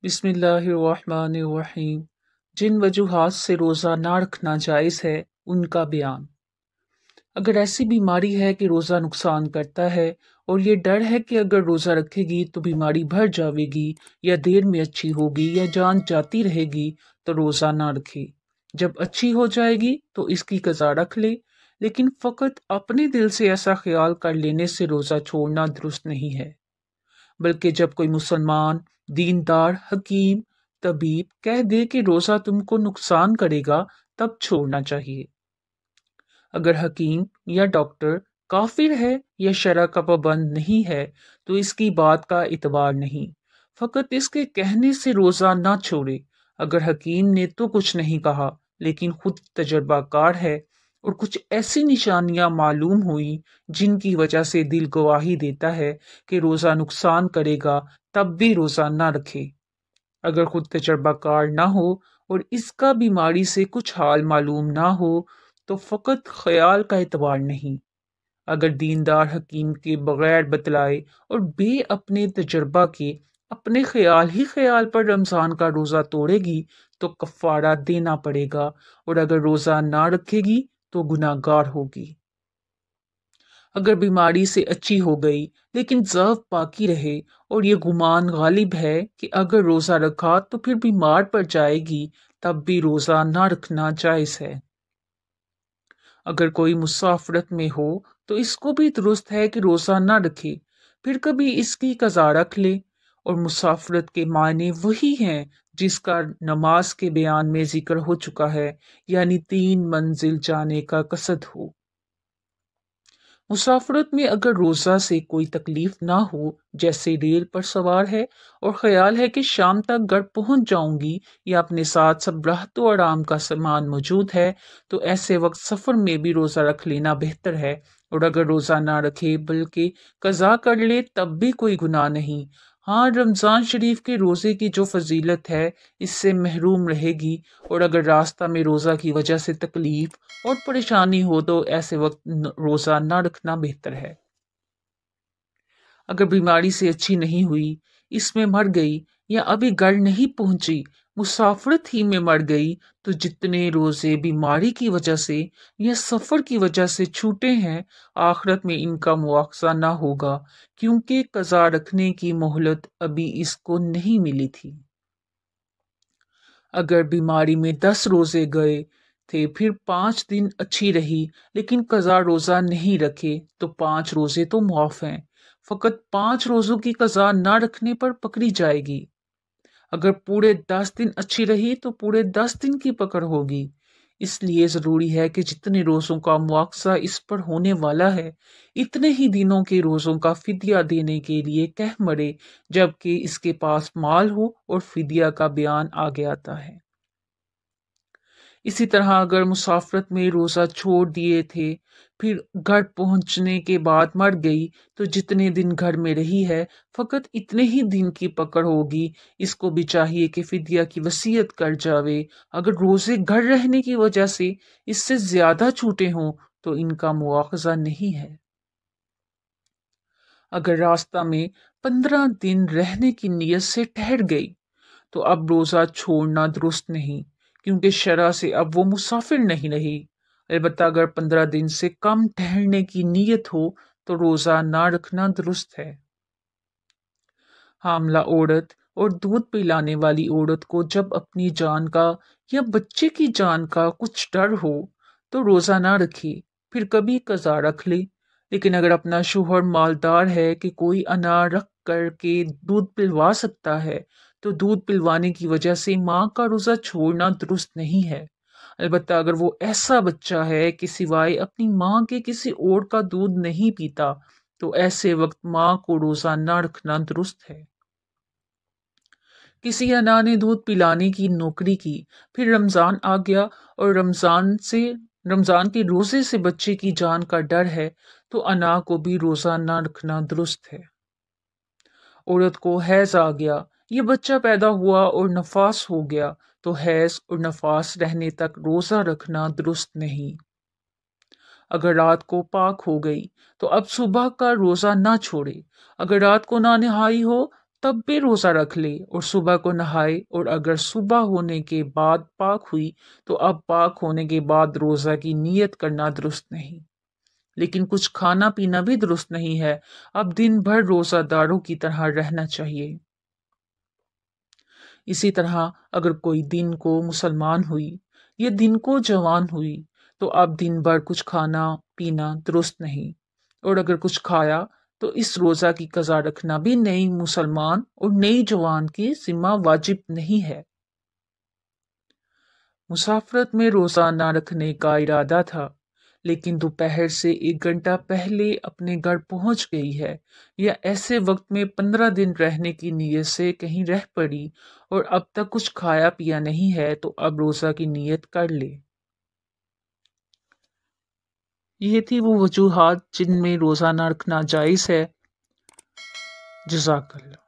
बिस्मिल्लाहिर्रहमानिर्रहीम। जिन वजूहात से रोज़ा ना रखना जायज़ है उनका बयान। अगर ऐसी बीमारी है कि रोज़ा नुकसान करता है और ये डर है कि अगर रोज़ा रखेगी तो बीमारी बढ़ जाएगी या देर में अच्छी होगी या जान जाती रहेगी, तो रोज़ा ना रखे। जब अच्छी हो जाएगी तो इसकी कज़ा रख ले, लेकिन फ़कत अपने दिल से ऐसा ख्याल कर लेने से रोज़ा छोड़ना दुरुस्त नहीं है। बल्कि जब कोई मुसलमान, दीनदार, हकीम, तबीब कह दे कि रोज़ा तुमको नुकसान करेगा, तब छोड़ना चाहिए। अगर हकीम या डॉक्टर काफिर है या शरअ का पाबंद नहीं है, तो इसकी बात का इतबार नहीं। फ़कत इसके कहने से रोज़ा ना छोड़े। अगर हकीम ने तो कुछ नहीं कहा, लेकिन खुद तजर्बाकार है और कुछ ऐसी निशानियां मालूम हुई जिनकी वजह से दिल गवाही देता है कि रोज़ा नुकसान करेगा, तब भी रोज़ा ना रखे। अगर खुद तजर्बाकार ना हो और इसका बीमारी से कुछ हाल मालूम ना हो, तो फ़कत ख्याल का एतबार नहीं। अगर दीनदार हकीम के बगैर बतलाए और बे अपने तजर्बा के अपने ख्याल ही ख्याल पर रमज़ान का रोज़ा तोड़ेगी, तो कफ़ारा देना पड़ेगा, और अगर रोज़ा ना रखेगी तो गुनाहगार होगी। अगर बीमारी से अच्छी हो गई लेकिन ज़व्त बाकी रहे और ये गुमान गालिब है कि अगर रोज़ा रखा तो फिर बीमार पड़ जाएगी, तब भी रोज़ा ना रखना जायज़ है। अगर कोई मुसाफरत में हो तो इसको भी दुरुस्त है कि रोज़ा ना रखे, फिर कभी इसकी कज़ा रख ले। और मुसाफरत के मायने वही हैं जिसका नमाज के बयान में जिक्र हो चुका है, यानी 3 मंजिल जाने का कसद हो। मुसाफरत में अगर रोज़ा से कोई तकलीफ ना हो, जैसे रेल पर सवार है और ख्याल है कि शाम तक घर पहुंच जाऊंगी या अपने साथ सब राहत और आराम का सामान मौजूद है, तो ऐसे वक्त सफ़र में भी रोज़ा रख लेना बेहतर है। और अगर रोज़ा ना रखे बल्कि कज़ा कर ले, तब भी कोई गुनाह नहीं। हाँ, रमज़ान शरीफ के रोज़े की जो फजीलत है, इससे महरूम रहेगी। और अगर रास्ता में रोज़ा की वजह से तकलीफ और परेशानी हो तो ऐसे वक्त रोज़ा ना रखना बेहतर है। अगर बीमारी से अच्छी नहीं हुई, इसमें मर गई या अभी घर नहीं पहुंची, मुसाफरत ही में मर गई, तो जितने रोज़े बीमारी की वजह से या सफ़र की वजह से छूटे हैं, आखिरत में इनका मुआवजा ना होगा, क्योंकि कज़ा रखने की मोहलत अभी इसको नहीं मिली थी। अगर बीमारी में 10 रोजे गए थे, फिर 5 दिन अच्छी रही लेकिन कज़ा रोज़ा नहीं रखे, तो 5 रोजे तो मुआफ हैं। फ़कत 5 रोज़ों की कज़ा ना रखने पर पकड़ी जाएगी। अगर पूरे 10 दिन अच्छी रही तो पूरे 10 दिन की पकड़ होगी। इसलिए ज़रूरी है कि जितने रोज़ों का मुआवजा इस पर होने वाला है, इतने ही दिनों के रोज़ों का फिदिया देने के लिए कह मरे, जबकि इसके पास माल हो और फिदिया का बयान आगे आता है। इसी तरह अगर मुसाफरत में रोज़ा छोड़ दिए थे, फिर घर पहुंचने के बाद मर गई, तो जितने दिन घर में रही है, फ़कत इतने ही दिन की पकड़ होगी। इसको भी चाहिए कि फिदिया की वसीयत कर जावे। अगर रोज़े घर रहने की वजह से इससे ज़्यादा छूटे हों, तो इनका मुआवजा नहीं है। अगर रास्ता में 15 दिन रहने की नीयत से ठहर गई, तो अब रोज़ा छोड़ना दुरुस्त नहीं, क्योंकि शरअ से अब वो मुसाफिर नहीं रही। अलबत्ता अगर 15 दिन से कम ठहरने की नीयत हो, तो रोज़ा ना रखना दुरुस्त है। हामला औरत और दूध पिलाने वाली औरत को जब अपनी जान का या बच्चे की जान का कुछ डर हो, तो रोज़ा ना रखे, फिर कभी कज़ा रख ले। लेकिन अगर अपना शोहर मालदार है कि कोई अनार रख कर के दूध पिलवा सकता है, तो दूध पिलवाने की वजह से माँ का रोज़ा छोड़ना दुरुस्त नहीं है। अलबत्ता अगर वो ऐसा बच्चा है कि सिवाय अपनी माँ के किसी और का दूध नहीं पीता, तो ऐसे वक्त माँ को रोज़ा ना रखना दुरुस्त है। किसी अना ने दूध पिलाने की नौकरी की, फिर रमज़ान आ गया और रमज़ान के रोज़े से बच्चे की जान का डर है, तो अना को भी रोज़ा ना रखना दुरुस्त है। औरत को हैज़ आ गया, ये बच्चा पैदा हुआ और नफास हो गया, तो हैज़ और नफास रहने तक रोज़ा रखना दुरुस्त नहीं। अगर रात को पाक हो गई, तो अब सुबह का रोज़ा ना छोड़े। अगर रात को ना नहाई हो, तब भी रोज़ा रख ले और सुबह को नहाए, और अगर सुबह होने के बाद पाक हुई तो अब पाक होने के बाद रोज़ा की नीयत करना दुरुस्त नहीं। लेकिन कुछ खाना पीना भी दुरुस्त नहीं है। अब दिन भर रोज़ादारों की तरह रहना चाहिए। इसी तरह अगर कोई दिन को मुसलमान हुई या दिन को जवान हुई तो अब दिन भर कुछ खाना पीना दुरुस्त नहीं, और अगर कुछ खाया तो इस रोज़ा की कज़ा रखना भी नई मुसलमान और नई जवान की जिम्मा वाजिब नहीं है। मुसाफरत में रोज़ा ना रखने का इरादा था, लेकिन दोपहर से 1 घंटा पहले अपने घर पहुंच गई है, या ऐसे वक्त में 15 दिन रहने की नीयत से कहीं रह पड़ी और अब तक कुछ खाया पिया नहीं है, तो अब रोज़ा की नीयत कर ले। ये थी वो वजूहात जिनमें रोज़ा ना रखना जायज़ है। जज़ाकल्लाह।